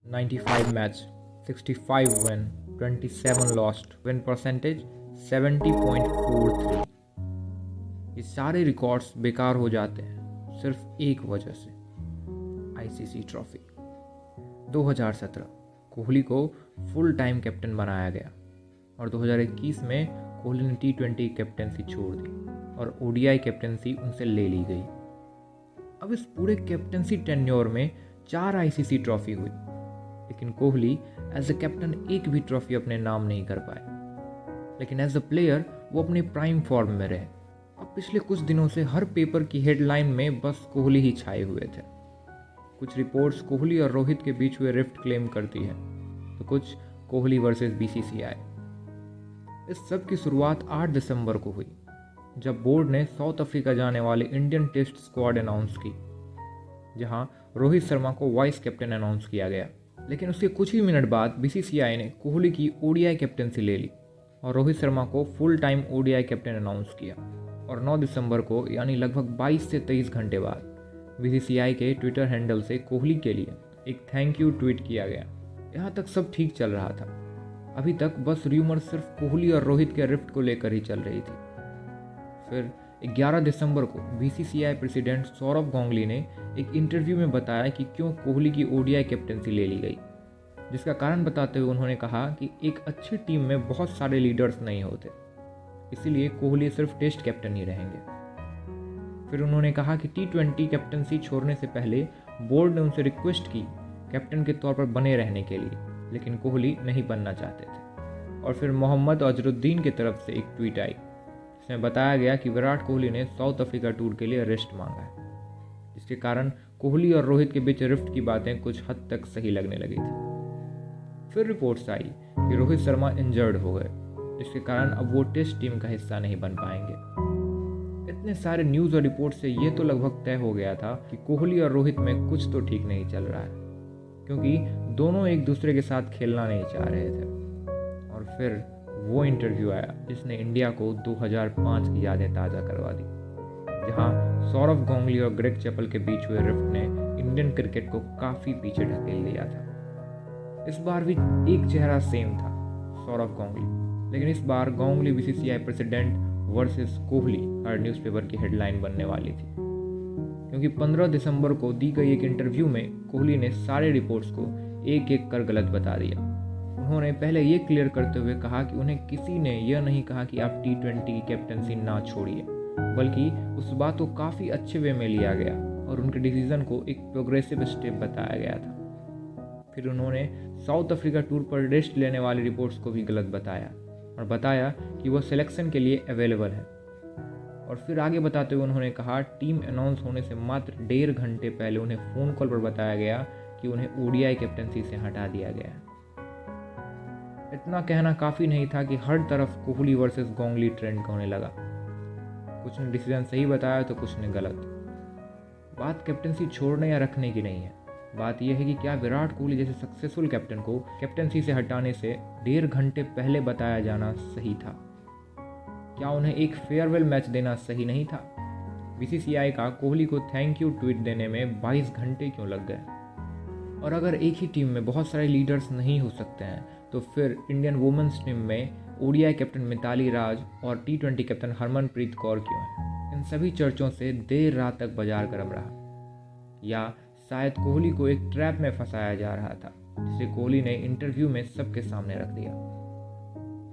95 match, 65 win, 27 lost, win percentage 70.43। ये सारे records बेकार हो जाते हैं सिर्फ एक वजह से, आईसीसी ट्रॉफी। 2017 कोहली को फुल टाइम कैप्टन बनाया गया और 2021 में कोहली ने T20 कैप्टनसी छोड़ दी और ओडीआई कैप्टनसी उनसे ले ली गई। अब इस पूरे कैप्टनसी टेन्योर में 4 आईसीसी ट्रॉफी हुई, लेकिन कोहली एज अ कैप्टन एक भी ट्रॉफी अपने नाम नहीं कर पाए। लेकिन एज अ प्लेयर वो अपने प्राइम फॉर्म में रहे। अब पिछले कुछ दिनों से हर पेपर की हेडलाइन में बस कोहली ही छाए हुए थे। कुछ रिपोर्ट्स कोहली और रोहित के बीच हुए रिफ्ट क्लेम करती है, तो कुछ कोहली वर्सेस बीसीसीआई। इस सब की शुरुआत 8 दिसंबर को हुई, जब बोर्ड ने साउथ अफ्रीका जाने वाले इंडियन टेस्ट स्क्वाड अनाउंस की, जहां रोहित शर्मा को वाइस कैप्टन अनाउंस किया गया। लेकिन उसके कुछ ही मिनट बाद बीसीसीआई ने कोहली की ओडीआई कैप्टनसी ले ली और रोहित शर्मा को full time ODI captain announce किया। और 9 दिसंबर को, यानी लगभग 22 से 23 घंटे बाद, बीसीसीआई के ट्विटर हैंडल से कोहली के लिए एक थैंक यू ट्वीट किया गया। यहाँ तक सब ठीक चल रहा था। अभी तक बस र्यूमर सिर्फ कोहली और रोहित के रिफ्ट को लेकर ही चल रही थी। फिर 11 दिसंबर को बीसीसीआई प्रेसिडेंट सौरव गांगुली ने एक इंटरव्यू में बताया कि क्यों कोहली की ओडीआई कैप्टनसी ले ली गई, जिसका कारण बताते हुए उन्होंने कहा कि एक अच्छी टीम में बहुत सारे लीडर्स नहीं होते, इसीलिए कोहली सिर्फ टेस्ट कैप्टन ही रहेंगे। फिर उन्होंने कहा कि T20 कैप्टनसी छोड़ने से पहले बोर्ड ने उनसे रिक्वेस्ट की कैप्टन के तौर पर बने रहने के लिए, लेकिन कोहली नहीं बनना चाहते थे। और फिर मोहम्मद अजरुद्दीन की तरफ से एक ट्वीट आई, जिसमें बताया गया कि विराट कोहली ने साउथ अफ्रीका टूर के लिए रेस्ट मांगा है, जिसके कारण कोहली और रोहित के बीच रिफ्ट की बातें कुछ हद तक सही लगने लगी थी। फिर रिपोर्ट्स आई कि रोहित शर्मा इंजर्ड हो गए, जिसके कारण अब वो टेस्ट टीम का हिस्सा नहीं बन पाएंगे। इतने सारे न्यूज़ और रिपोर्ट से ये तो लगभग तय हो गया था कि कोहली और रोहित में कुछ तो ठीक नहीं चल रहा है, क्योंकि दोनों एक दूसरे के साथ खेलना नहीं चाह रहे थे। और फिर वो इंटरव्यू आया जिसने इंडिया को 2005 की यादें ताज़ा करवा दी, जहां सौरव गांगुली और ग्रेग चैपल के बीच हुए रिफ्ट ने इंडियन क्रिकेट को काफ़ी पीछे ढकेल दिया था। इस बार भी एक चेहरा सेम था, सौरव गांगुली, लेकिन इस बार Ganguly BCCI president versus Kohli हर न्यूज़पेपर की हेडलाइन बनने वाली थी, क्योंकि 15 दिसंबर को दी गई एक इंटरव्यू में कोहली ने सारे रिपोर्ट्स को एक एक कर गलत बता दिया। उन्होंने पहले ये क्लियर करते हुए कहा कि उन्हें किसी ने यह नहीं कहा कि आप T20 की कैप्टनसी ना छोड़िए, बल्कि उस बात को काफ़ी अच्छे वे में लिया गया और उनके डिसीजन को एक प्रोग्रेसिव स्टेप बताया गया था। फिर उन्होंने साउथ अफ्रीका टूर पर रेस्ट लेने वाली रिपोर्ट्स को भी गलत बताया और बताया कि वह सिलेक्शन के लिए अवेलेबल है। और फिर आगे बताते हुए उन्होंने कहा, टीम अनाउंस होने से मात्र 1.5 घंटे पहले उन्हें फ़ोन कॉल पर बताया गया कि उन्हें ओडीआई कैप्टनसी से हटा दिया गया है। इतना कहना काफ़ी नहीं था कि हर तरफ कोहली वर्सेस गांगुली ट्रेंड होने लगा। कुछ ने डिसीजन सही बताया तो कुछ ने गलत। बात कैप्टनसी छोड़ने या रखने की नहीं है, बात यह है कि क्या विराट कोहली जैसे सक्सेसफुल कैप्टन को कैप्टनसी से हटाने से 1.5 घंटे पहले बताया जाना सही था? क्या उन्हें एक फेयरवेल मैच देना सही नहीं था? बीसीसीआई का कोहली को थैंक यू ट्वीट देने में 22 घंटे क्यों लग गए? और अगर एक ही टीम में बहुत सारे लीडर्स नहीं हो सकते हैं, तो फिर इंडियन वुमेन्स टीम में ओडीआई कैप्टन मिताली राज और T20 कैप्टन हरमनप्रीत कौर क्यों हैं? इन सभी चर्चों से देर रात तक बाजार गर्म रहा, या शायद कोहली को एक ट्रैप में फंसाया जा रहा था, जिसे कोहली ने इंटरव्यू में सबके सामने रख दिया।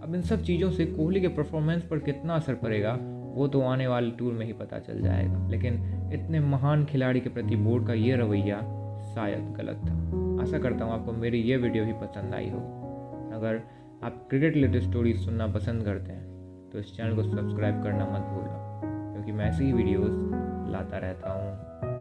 अब इन सब चीज़ों से कोहली के परफॉर्मेंस पर कितना असर पड़ेगा वो तो आने वाले टूर में ही पता चल जाएगा, लेकिन इतने महान खिलाड़ी के प्रति बोर्ड का ये रवैया शायद गलत था। आशा करता हूँ आपको मेरी ये वीडियो भी पसंद आई होगी। अगर आप क्रिकेट रिलेटेड स्टोरीज सुनना पसंद करते हैं तो इस चैनल को सब्सक्राइब करना मत भूलना, क्योंकि मैं ऐसी ही वीडियोस लाता रहता हूँ।